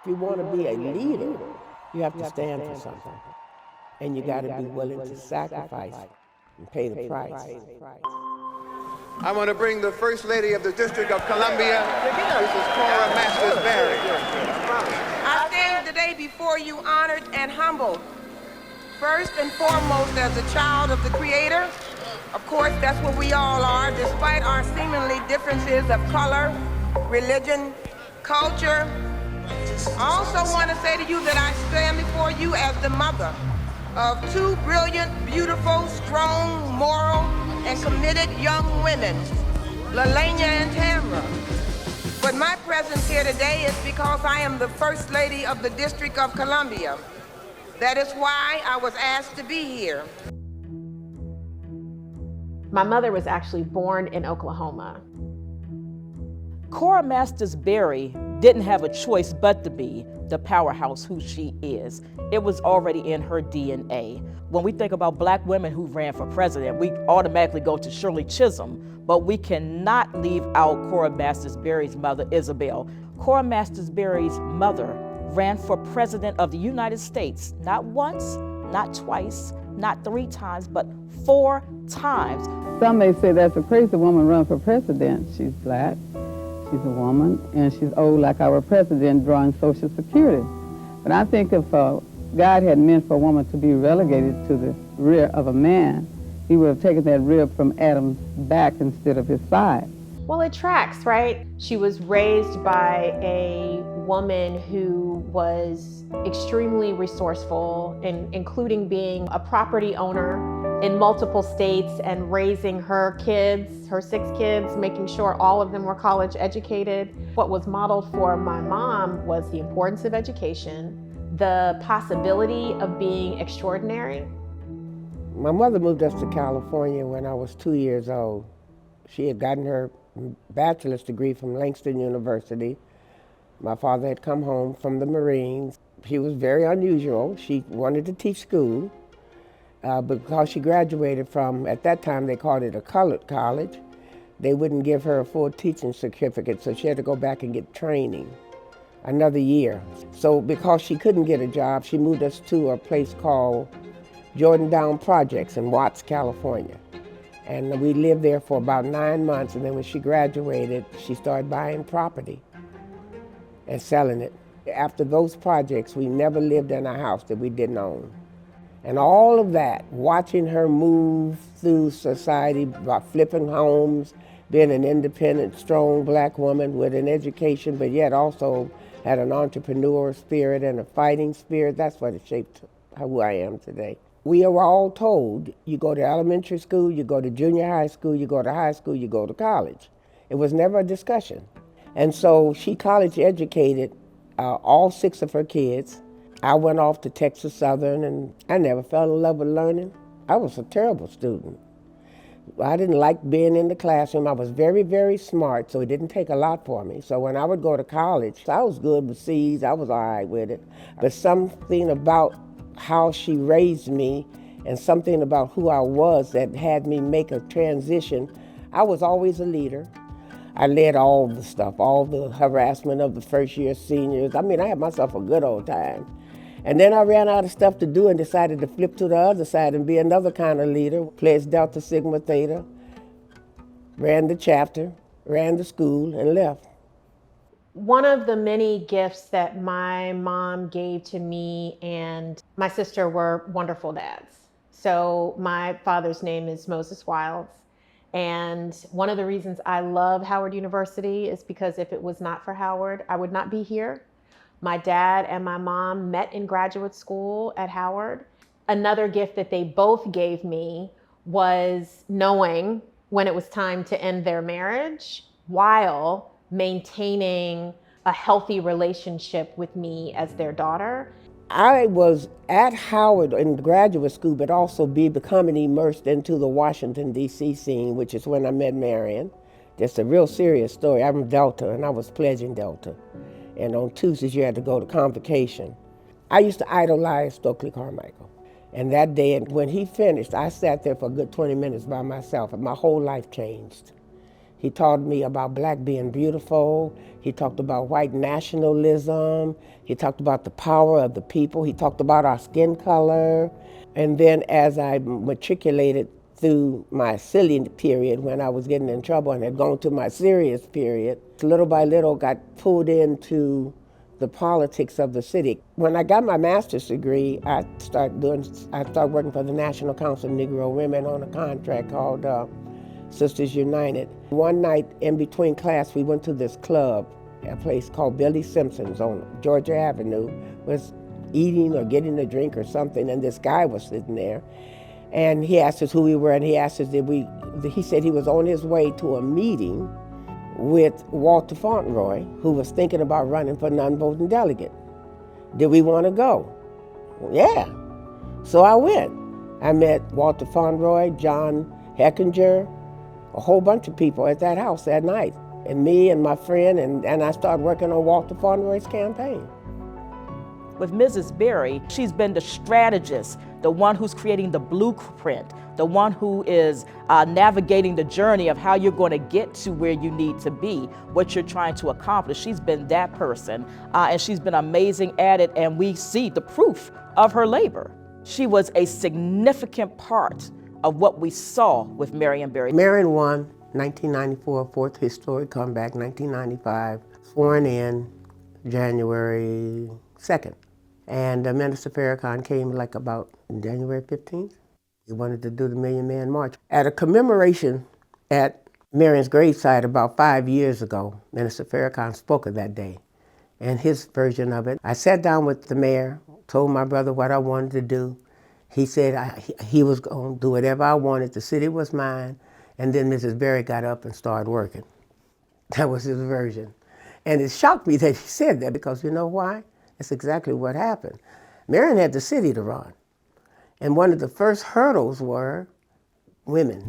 If you want to be a leader, you have to stand for something. And you got to be willing to sacrifice and pay the price. I want to bring the First Lady of the District of Columbia, Mrs. Cora Masters Barry. I stand today before you honored and humbled, first and foremost as a child of the Creator. Of course, that's what we all are, despite our seemingly differences of color, religion, culture. I also want to say to you that I stand before you as the mother of two brilliant, beautiful, strong, moral, and committed young women, Lalanya and Tamra. But my presence here today is because I am the First Lady of the District of Columbia. That is why I was asked to be here. My mother was actually born in Oklahoma. Cora Masters Barry didn't have a choice but to be the powerhouse who she is. It was already in her DNA. When we think about Black women who ran for president, we automatically go to Shirley Chisholm, but we cannot leave out Cora Masters Barry's mother, Isabel. Cora Masters Barry's mother ran for president of the United States, not once, not twice, not 3 times, but 4 times. Some may say that's a crazy woman running for president. She's Black, she's a woman, and she's old like our president drawing Social Security. But I think if God had meant for a woman to be relegated to the rear of a man, he would have taken that rib from Adam's back instead of his side. Well, it tracks, right? She was raised by a woman who was extremely resourceful, including being a property owner in multiple states and raising her kids, her 6 kids, making sure all of them were college educated. What was modeled for my mom was the importance of education, the possibility of being extraordinary. My mother moved us to California when I was 2 years old. She had gotten her bachelor's degree from Langston University. My father had come home from the Marines. She was very unusual. She wanted to teach school because she graduated from, at that time they called it a colored college. They wouldn't give her a full teaching certificate, so she had to go back and get training another year. So because she couldn't get a job, she moved us to a place called Jordan Down Projects in Watts, California. And we lived there for about 9 months, and then when she graduated, she started buying property and selling it. After those projects, we never lived in a house that we didn't own. And all of that, watching her move through society by flipping homes, being an independent, strong Black woman with an education, but yet also had an entrepreneur spirit and a fighting spirit, that's what shaped who I am today. We were all told, you go to elementary school, you go to junior high school, you go to high school, you go to college. It was never a discussion. And so she college educated all 6 of her kids. I went off to Texas Southern, and I never fell in love with learning. I was a terrible student. I didn't like being in the classroom. I was very, very smart, so it didn't take a lot for me. So when I would go to college, I was good with C's, I was all right with it. But something about how she raised me and something about who I was that had me make a transition. I was always a leader. I led all the stuff, all the harassment of the first-year seniors. I mean, I had myself a good old time. And then I ran out of stuff to do and decided to flip to the other side and be another kind of leader. Pledged Delta Sigma Theta, ran the chapter, ran the school, and left. One of the many gifts that my mom gave to me and my sister were wonderful dads. So my father's name is Moses Wilds. And one of the reasons I love Howard University is because if it was not for Howard, I would not be here. My dad and my mom met in graduate school at Howard. Another gift that they both gave me was knowing when it was time to end their marriage while maintaining a healthy relationship with me as their daughter. I was at Howard in graduate school, but also becoming immersed into the Washington, D.C. scene, which is when I met Marion. Just a real serious story. I'm Delta, and I was pledging Delta. And on Tuesdays, you had to go to convocation. I used to idolize Stokely Carmichael. And that day, when he finished, I sat there for a good 20 minutes by myself, and my whole life changed. He taught me about black being beautiful. He talked about white nationalism. He talked about the power of the people. He talked about our skin color. And then as I matriculated through my silly period when I was getting in trouble and had gone to my serious period, little by little got pulled into the politics of the city. When I got my master's degree, I started working for the National Council of Negro Women on a contract called Sisters United. One night in between class, we went to this club, a place called Billy Simpson's on Georgia Avenue, was eating or getting a drink or something, and this guy was sitting there. And he asked us who we were, and he asked us he said he was on his way to a meeting with Walter Fauntleroy, who was thinking about running for non-voting delegate. Did we want to go? Yeah. So I went. I met Walter Fauntleroy, John Heckinger, a whole bunch of people at that house that night, and me and my friend, and I started working on Walter Fauntleroy's campaign. With Mrs. Barry, she's been the strategist, the one who's creating the blueprint, the one who is navigating the journey of how you're going to get to where you need to be, what you're trying to accomplish. She's been that person, and she's been amazing at it, and we see the proof of her labor. She was a significant part of what we saw with Marion Barry. Marion won 1994, fourth historic comeback, 1995, sworn in January 2nd. And Minister Farrakhan came like about January 15th. He wanted to do the Million Man March. At a commemoration at Marion's gravesite about 5 years ago, Minister Farrakhan spoke of that day and his version of it. I sat down with the mayor, told my brother what I wanted to do. He said he was going to do whatever I wanted. The city was mine. And then Mrs. Barry got up and started working. That was his version. And it shocked me that he said that, because you know why? That's exactly what happened. Marion had the city to run. And one of the first hurdles were women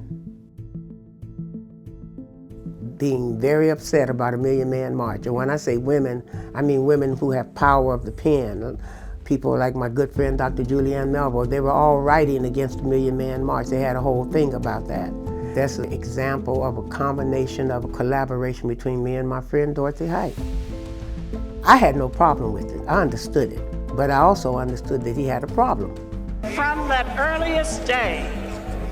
being very upset about a Million Man March. And when I say women, I mean women who have power of the pen. People like my good friend Dr. Julianne Melville, they were all writing against the Million Man March. They had a whole thing about that. That's an example of a combination of a collaboration between me and my friend Dorothy Height. I had no problem with it. I understood it. But I also understood that he had a problem. From that earliest day,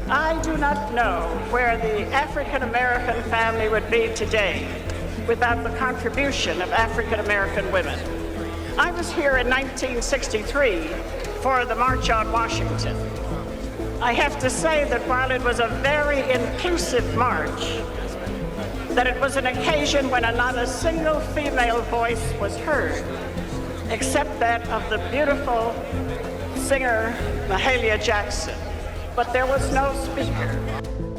I do not know where the African-American family would be today without the contribution of African-American women. I was here in 1963 for the March on Washington. I have to say that while it was a very inclusive march, that it was an occasion when not a single female voice was heard, except that of the beautiful singer Mahalia Jackson, but there was no speaker.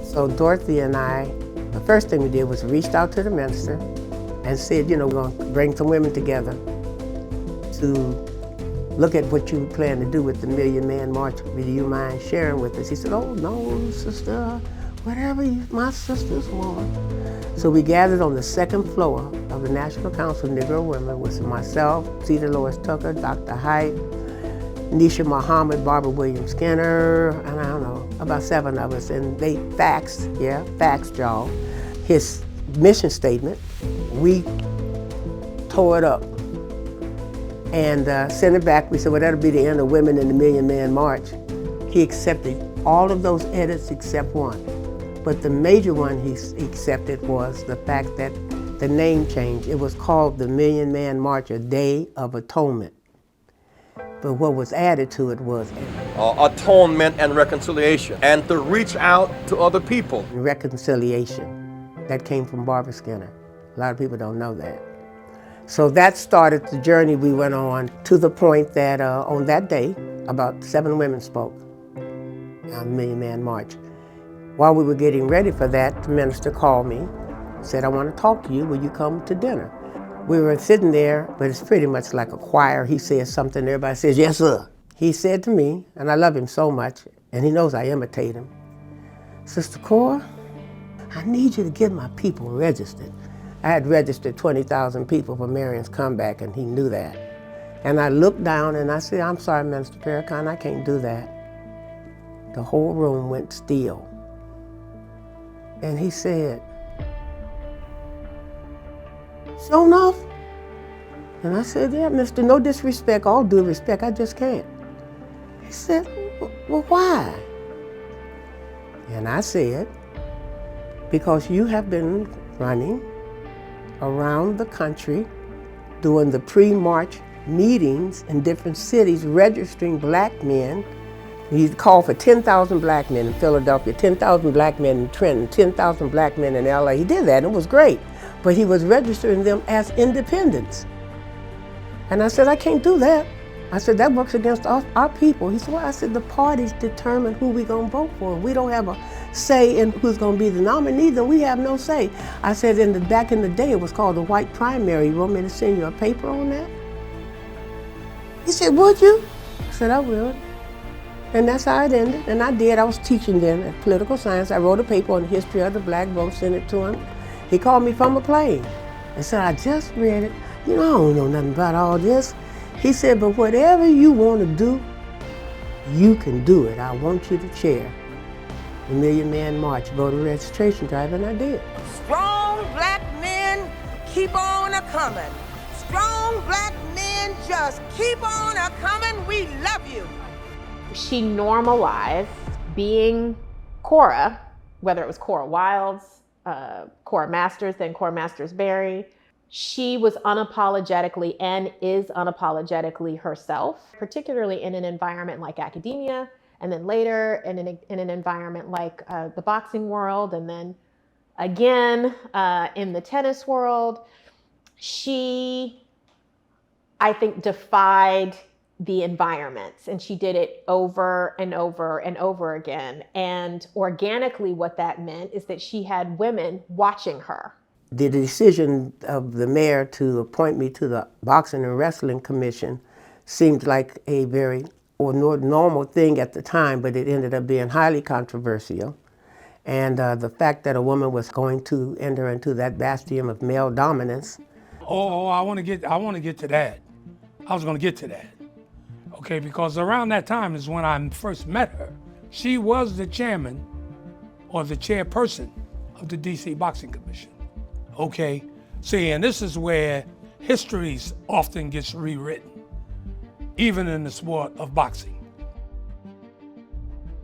So Dorothy and I, the first thing we did was reached out to the minister and said, you know, we're going to bring some women together to look at what you plan to do with the Million Man March. Do you mind sharing with us? He said, oh, no, sister, whatever my sisters want. So we gathered on the second floor of the National Council of Negro Women with myself, Cedar Lois Tucker, Dr. Height, Nisha Muhammad, Barbara Williams Skinner, and I don't know, about 7 of us. And they faxed y'all his mission statement. We tore it up and sent it back. We said, well, that'll be the end of Women in the Million Man March. He accepted all of those edits except one. But the major one he accepted was the fact that the name changed. It was called the Million Man March, a Day of Atonement. But what was added to it was atonement and reconciliation, and to reach out to other people. Reconciliation. That came from Barbara Skinner. A lot of people don't know that. So that started the journey we went on, to the point that on that day, about 7 women spoke on the Million Man March. While we were getting ready for that, the minister called me, said, I want to talk to you, will you come to dinner? We were sitting there, but it's pretty much like a choir. He says something, everybody says, yes, sir. He said to me, and I love him so much, and he knows I imitate him, Sister Cora, I need you to get my people registered. I had registered 20,000 people for Marion's comeback, and he knew that. And I looked down and I said, I'm sorry, Minister Farrakhan, I can't do that. The whole room went still. And he said, Sure enough. And I said, yeah, mister, no disrespect, all due respect, I just can't. He said, well, why? And I said, because you have been running around the country doing the pre-march meetings in different cities, registering black men. He called for 10,000 black men in Philadelphia, 10,000 black men in Trenton, 10,000 black men in LA. He did that, and it was great. But he was registering them as independents. And I said, I can't do that. I said, that works against our people. He said, well, I said, the parties determine who we're gonna vote for. We don't have a say in who's gonna be the nominee, then we have no say. I said, back in the day, it was called the white primary. You want me to send you a paper on that? He said, would you? I said, I will. And that's how it ended, and I did. I was teaching then at political science. I wrote a paper on the history of the black vote, sent it to him. He called me from a plane and said, I just read it. You know, I don't know nothing about all this. He said, but whatever you want to do, you can do it. I want you to chair the Million Man March voter registration drive, and I did. Strong black men keep on a-coming. Strong black men just keep on a-coming. We love you. She normalized being Cora, whether it was Cora Wilds, Cora Masters, then Cora Masters Barry. She was unapologetically and is unapologetically herself, particularly in an environment like academia, and then later in an environment like the boxing world, and then again in the tennis world. She, I think, defied the environments, and she did it over and over and over again. And organically, what that meant is that she had women watching her. The decision of the mayor to appoint me to the Boxing and Wrestling Commission seemed like a very normal thing at the time, but it ended up being highly controversial. And the fact that a woman was going to enter into that bastion of male dominance. I want to get to that. I was going to get to that. Okay, because around that time is when I first met her. She was the chairman or the chairperson of the DC Boxing Commission. Okay, see, and this is where history often gets rewritten, even in the sport of boxing.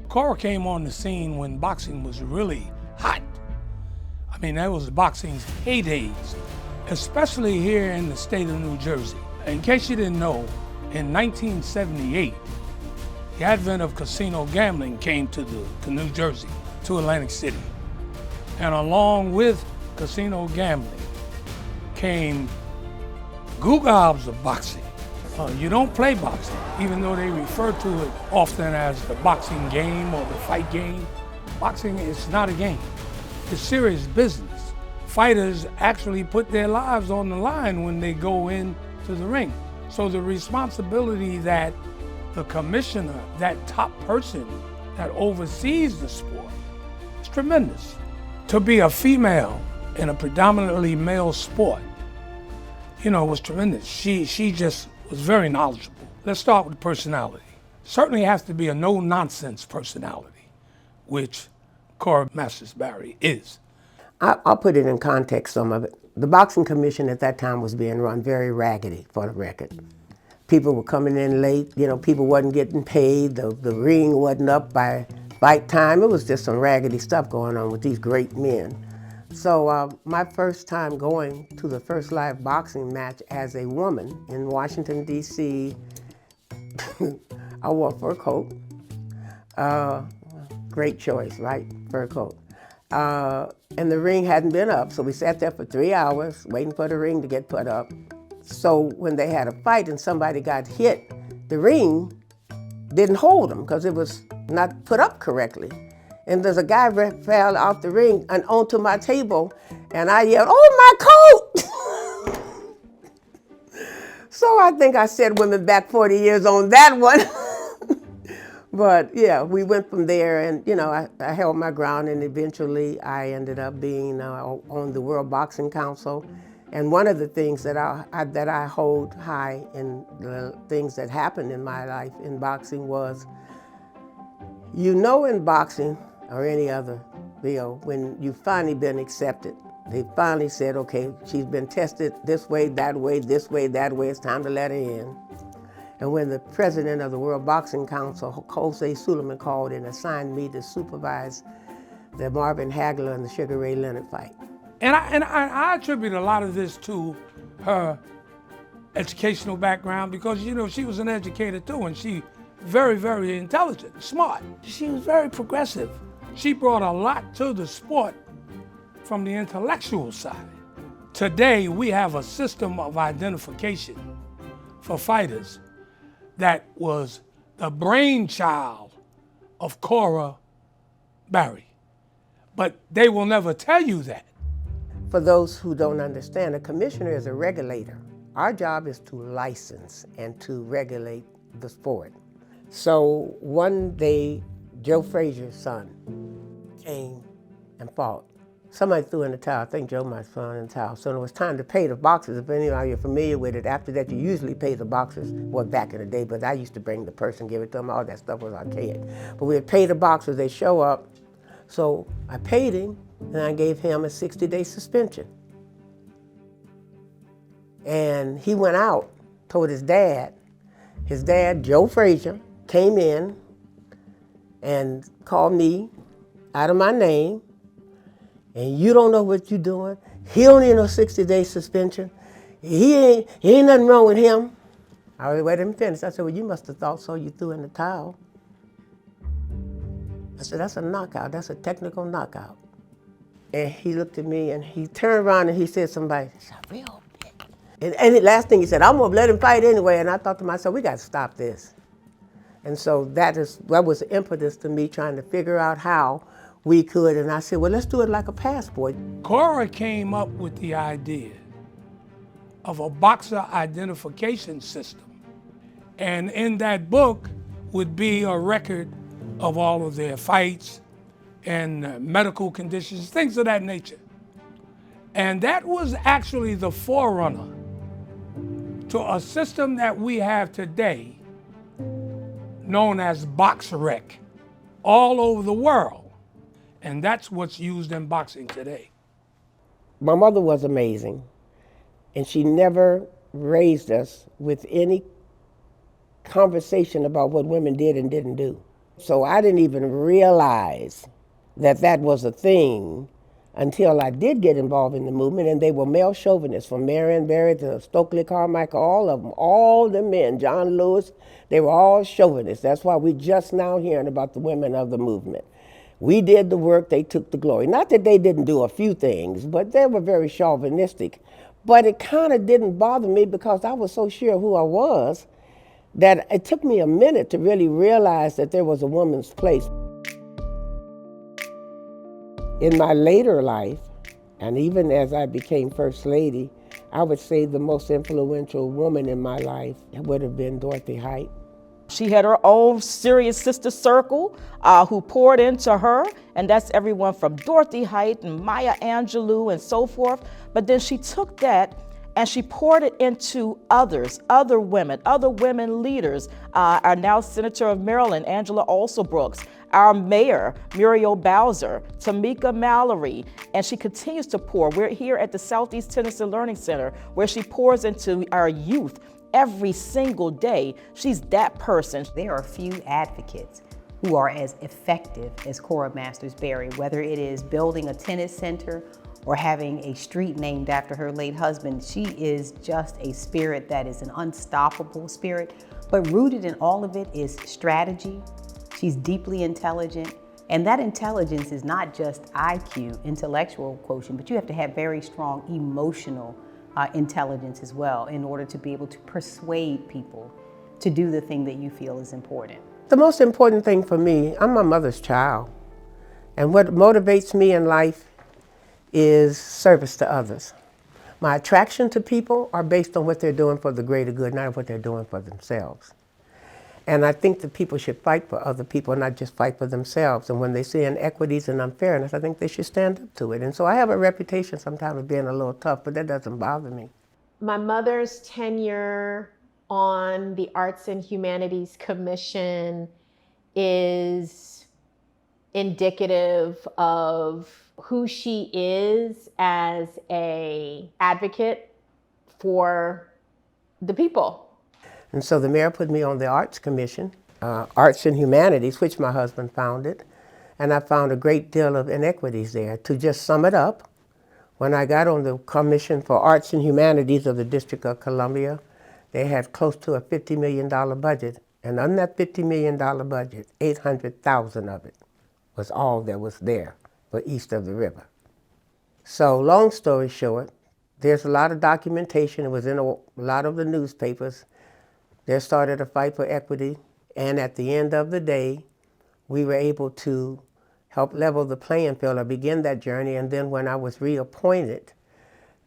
Cora came on the scene when boxing was really hot. I mean, that was boxing's heydays, especially here in the state of New Jersey. In case you didn't know, in 1978, the advent of casino gambling came to New Jersey, to Atlantic City. And along with casino gambling came goo-gobs of boxing. You don't play boxing, even though they refer to it often as the boxing game or the fight game. Boxing is not a game. It's serious business. Fighters actually put their lives on the line when they go into the ring. So the responsibility that the commissioner, that top person that oversees the sport, is tremendous. To be a female in a predominantly male sport, was tremendous. She just was very knowledgeable. Let's start with personality. Certainly has to be a no-nonsense personality, which Cora Masters Barry is. I'll put it in context, some of it. The Boxing Commission at that time was being run very raggedy, for the record. People were coming in late, people wasn't getting paid, the ring wasn't up by fight time. It was just some raggedy stuff going on with these great men. So my first time going to the first live boxing match as a woman in Washington, D.C., I wore a fur coat. Great choice, right? Fur coat. And the ring hadn't been up, so we sat there for 3 hours waiting for the ring to get put up. So when they had a fight and somebody got hit, the ring didn't hold them because it was not put up correctly. And there's a guy fell off the ring and onto my table, and I yelled, "Oh, my coat!" So I think I set women back 40 years on that one. But yeah, we went from there, and I held my ground, and eventually I ended up being on the World Boxing Council. And one of the things that I hold high in the things that happened in my life in boxing was, in boxing or any other field, when you've finally been accepted They finally said, okay, she's been tested this way, that way, this way, that way, it's time to let her in. And when the president of the World Boxing Council, Jose Suleiman, called and assigned me to supervise the Marvin Hagler and the Sugar Ray Leonard fight. And I attribute a lot of this to her educational background because, you know, she was an educator too, and she very, very intelligent, smart. She was very progressive. She brought a lot to the sport from the intellectual side. Today, we have a system of identification for fighters that was the brainchild of Cora Barry. But they will never tell you that. For those who don't understand, a commissioner is a regulator. Our job is to license and to regulate the sport. So one day, Joe Frazier's son came and fought. Somebody threw in the towel. I think Joe might have thrown in the towel. So it was time to pay the boxers. If any of you are familiar with it, after that you usually pay the boxers. Well, back in the day, but I used to bring the purse and give it to them. All that stuff was archaic. But we'd pay the boxers, they show up. So I paid him and I gave him a 60-day suspension. And he went out, told his dad. His dad, Joe Frazier, came in and called me out of my name. And you don't know what you're doing. He don't need no 60-day suspension. He ain't nothing wrong with him. I was waiting to finish. I said, well, you must have thought so. You threw in the towel. I said, that's a knockout. That's a technical knockout. And he looked at me and he turned around and he said, somebody, it's a real bitch. And the last thing he said, I'm gonna let him fight anyway. And I thought to myself, we gotta stop this. And so that was the impetus to me trying to figure out how we could. And I said, well, let's do it like a passport. Cora came up with the idea of a boxer identification system. And in that book would be a record of all of their fights and medical conditions, things of that nature. And that was actually the forerunner to a system that we have today known as BoxRec all over the world. And that's what's used in boxing today. My mother was amazing, and she never raised us with any conversation about what women did and didn't do. So I didn't even realize that that was a thing until I did get involved in the movement, and they were male chauvinists, from Marion Barry to Stokely Carmichael, all of them, all the men, John Lewis, they were all chauvinists. That's why we're just now hearing about the women of the movement. We did the work, they took the glory. Not that they didn't do a few things, but they were very chauvinistic. But it kind of didn't bother me because I was so sure who I was that it took me a minute to really realize that there was a woman's place. In my later life, and even as I became First Lady, I would say the most influential woman in my life would have been Dorothy Height. She had her own serious sister circle who poured into her, and that's everyone from Dorothy Height and Maya Angelou and so forth. But then she took that and she poured it into others, other women leaders. Our now Senator of Maryland, Angela Alsobrooks, our mayor, Muriel Bowser, Tamika Mallory, and she continues to pour. We're here at the Southeast Tennessee Learning Center where she pours into our youth every single day. She's that person. There are few advocates who are as effective as Cora Masters Barry, whether it is building a tennis center or having a street named after her late husband. She is just a spirit that is an unstoppable spirit, but rooted in all of it is strategy. She's deeply intelligent, and that intelligence is not just IQ, intellectual quotient, but you have to have very strong emotional intelligence as well in order to be able to persuade people to do the thing that you feel is important. The most important thing for me, I'm my mother's child, and what motivates me in life is service to others. My attraction to people are based on what they're doing for the greater good, not what they're doing for themselves. And I think that people should fight for other people, not just fight for themselves. And when they see inequities and unfairness, I think they should stand up to it. And so I have a reputation sometimes of being a little tough, but that doesn't bother me. My mother's tenure on the Arts and Humanities Commission is indicative of who she is as a advocate for the people. And so the mayor put me on the Arts Commission, Arts and Humanities, which my husband founded, and I found a great deal of inequities there. To just sum it up, when I got on the Commission for Arts and Humanities of the District of Columbia, they had close to a $50 million budget. And on that $50 million budget, 800,000 of it was all that was there for east of the river. So long story short, there's a lot of documentation. It was in a lot of the newspapers. There started a fight for equity. And at the end of the day, we were able to help level the playing field or begin that journey. And then when I was reappointed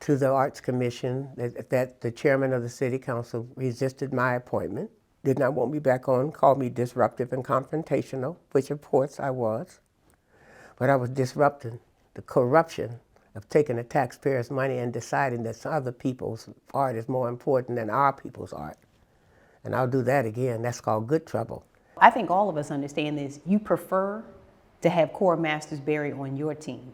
to the Arts Commission, that the chairman of the city council resisted my appointment, did not want me back on, called me disruptive and confrontational, which of course I was. But I was disrupting the corruption of taking the taxpayers' money and deciding that some other people's art is more important than our people's art. And I'll do that again. That's called good trouble. I think all of us understand this. You prefer to have Cora Masters Barry on your team.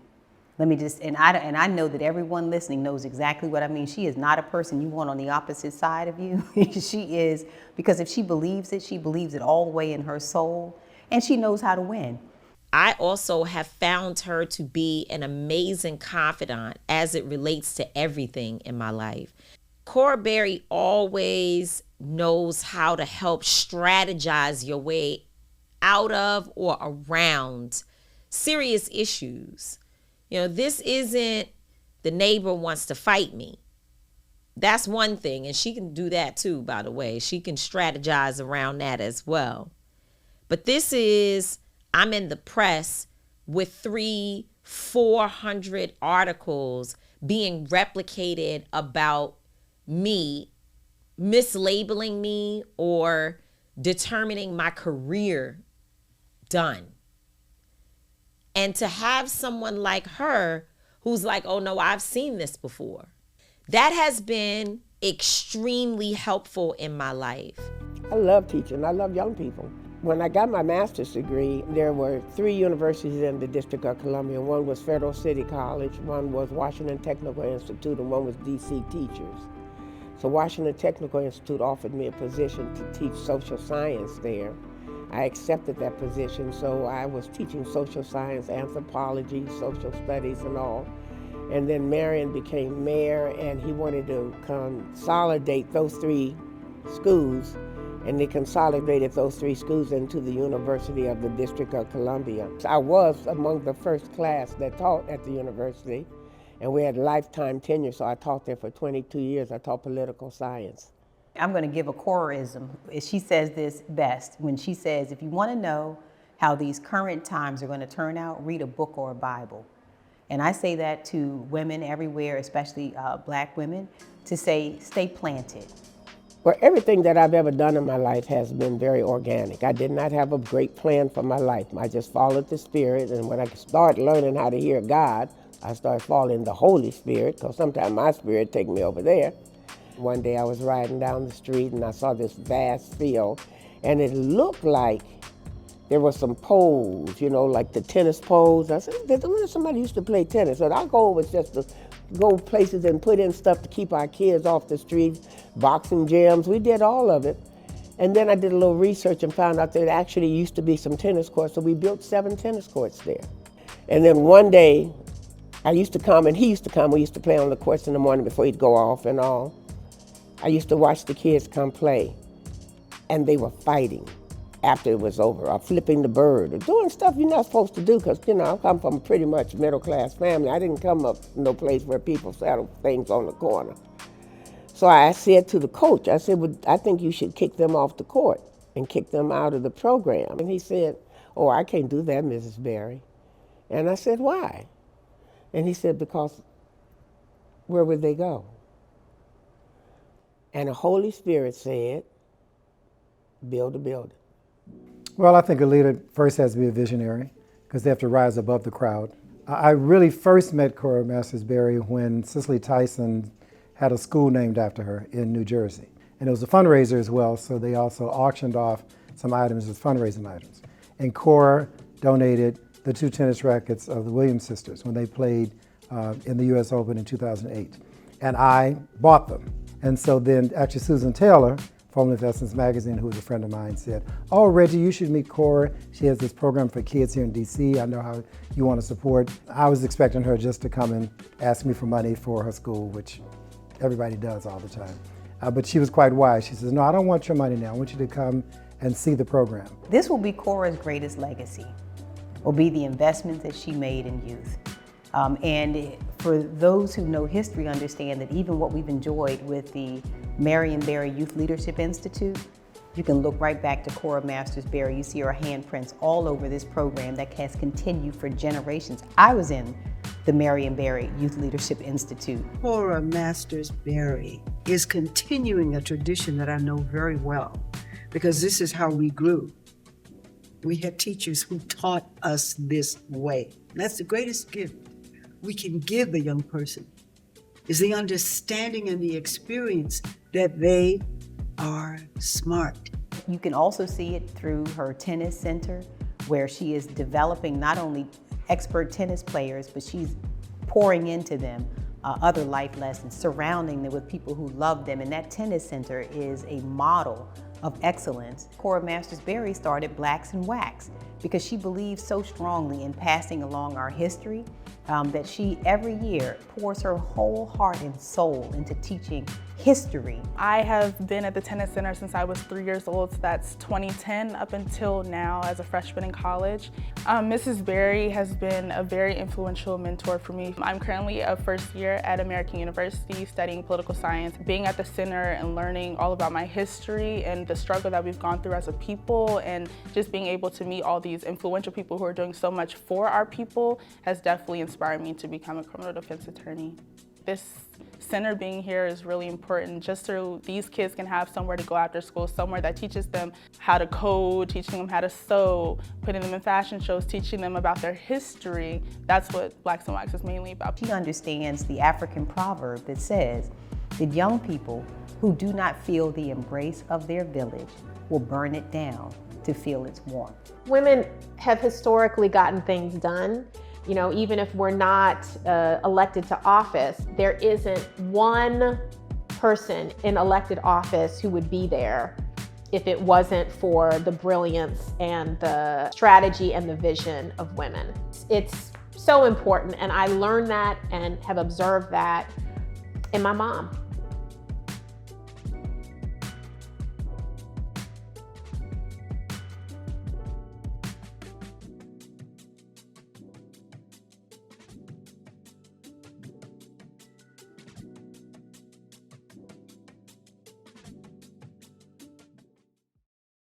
Let me just, and I know that everyone listening knows exactly what I mean. She is not a person you want on the opposite side of you. She is, because if she believes it all the way in her soul, and she knows how to win. I also have found her to be an amazing confidant as it relates to everything in my life. Cora Barry always knows how to help strategize your way out of or around serious issues. You know, this isn't the neighbor wants to fight me. That's one thing, and she can do that too, by the way. She can strategize around that as well. But this is, I'm in the press with 300-400 articles being replicated about me, mislabeling me, or determining my career done. And to have someone like her who's like, oh no, I've seen this before. That has been extremely helpful in my life. I love teaching. I love young people. When I got my master's degree, there were 3 universities in the District of Columbia. One was Federal City College, one was Washington Technical Institute, and one was DC Teachers. So Washington Technical Institute offered me a position to teach social science there. I accepted that position, so I was teaching social science, anthropology, social studies, and all. And then Marion became mayor, and he wanted to consolidate those 3 schools, and they consolidated those 3 schools into the University of the District of Columbia. I was among the first class that taught at the university, and we had lifetime tenure, so I taught there for 22 years. I taught political science. I'm going to give a Coraism. She says this best when she says, if you want to know how these current times are going to turn out, read a book or a Bible. And I say that to women everywhere, especially Black women, to say, stay planted. Well, everything that I've ever done in my life has been very organic. I did not have a great plan for my life. I just followed the Spirit, and when I started learning how to hear God, I started following the Holy Spirit, because sometimes my spirit take me over there. One day I was riding down the street and I saw this vast field, and it looked like there were some poles, you know, like the tennis poles. I said, somebody used to play tennis. So our goal was just to go places and put in stuff to keep our kids off the streets, boxing gyms. We did all of it. And then I did a little research and found out there actually used to be some tennis courts, so we built 7 tennis courts there. And then one day, I used to come and he used to come. We used to play on the courts in the morning before he'd go off and all. I used to watch the kids come play, and they were fighting after it was over, or flipping the bird, or doing stuff you're not supposed to do, because, you know, I come from a pretty much middle-class family. I didn't come up no place where people settle things on the corner. So I said to the coach, I said, well, I think you should kick them off the court and kick them out of the program. And he said, oh, I can't do that, Mrs. Barry. And I said, why? And he said, because where would they go? And the Holy Spirit said, build a building. Well, I think a leader first has to be a visionary, because they have to rise above the crowd. I really first met Cora Masters Barry when Cicely Tyson had a school named after her in New Jersey. And it was a fundraiser as well, so they also auctioned off some items as fundraising items. And Cora donated the 2 tennis rackets of the Williams sisters when they played in the U.S. Open in 2008. And I bought them. And so then actually Susan Taylor, formerly of Essence Magazine, who was a friend of mine, said, "Oh, Reggie, you should meet Cora. She has this program for kids here in D.C. I know how you want to support." I was expecting her just to come and ask me for money for her school, which everybody does all the time. But she was quite wise. She says, "No, I don't want your money now. I want you to come and see the program." This will be Cora's greatest legacy, will be the investments that she made in youth. And for those who know history understand that even what we've enjoyed with the Marion Barry Youth Leadership Institute, you can look right back to Cora Masters Barry. You see her handprints all over this program that has continued for generations. I was in the Marion Barry Youth Leadership Institute. Cora Masters Barry is continuing a tradition that I know very well, because this is how we grew. We had teachers who taught us this way. That's the greatest gift we can give a young person, is the understanding and the experience that they are smart. You can also see it through her tennis center, where she is developing not only expert tennis players, but she's pouring into them other life lessons, surrounding them with people who love them. And that tennis center is a model of excellence. Cora Masters Barry started Blacks in Wax because she believes so strongly in passing along our history that she every year pours her whole heart and soul into teaching history. I have been at the tennis center since I was 3 years old, so that's 2010 up until now as a freshman in college. Mrs. Barry has been a very influential mentor for me. I'm currently a first year at American University studying political science. Being at the center and learning all about my history and the struggle that we've gone through as a people, and just being able to meet all these influential people who are doing so much for our people has definitely inspired me to become a criminal defense attorney. This center being here is really important, just so these kids can have somewhere to go after school, somewhere that teaches them how to code, teaching them how to sew, putting them in fashion shows, teaching them about their history. That's what Blacks in Wax is mainly about. She understands the African proverb that says that young people who do not feel the embrace of their village will burn it down to feel its warmth. Women have historically gotten things done. You know, even if we're not elected to office, there isn't one person in elected office who would be there if it wasn't for the brilliance and the strategy and the vision of women. It's so important, and I learned that and have observed that in my mom.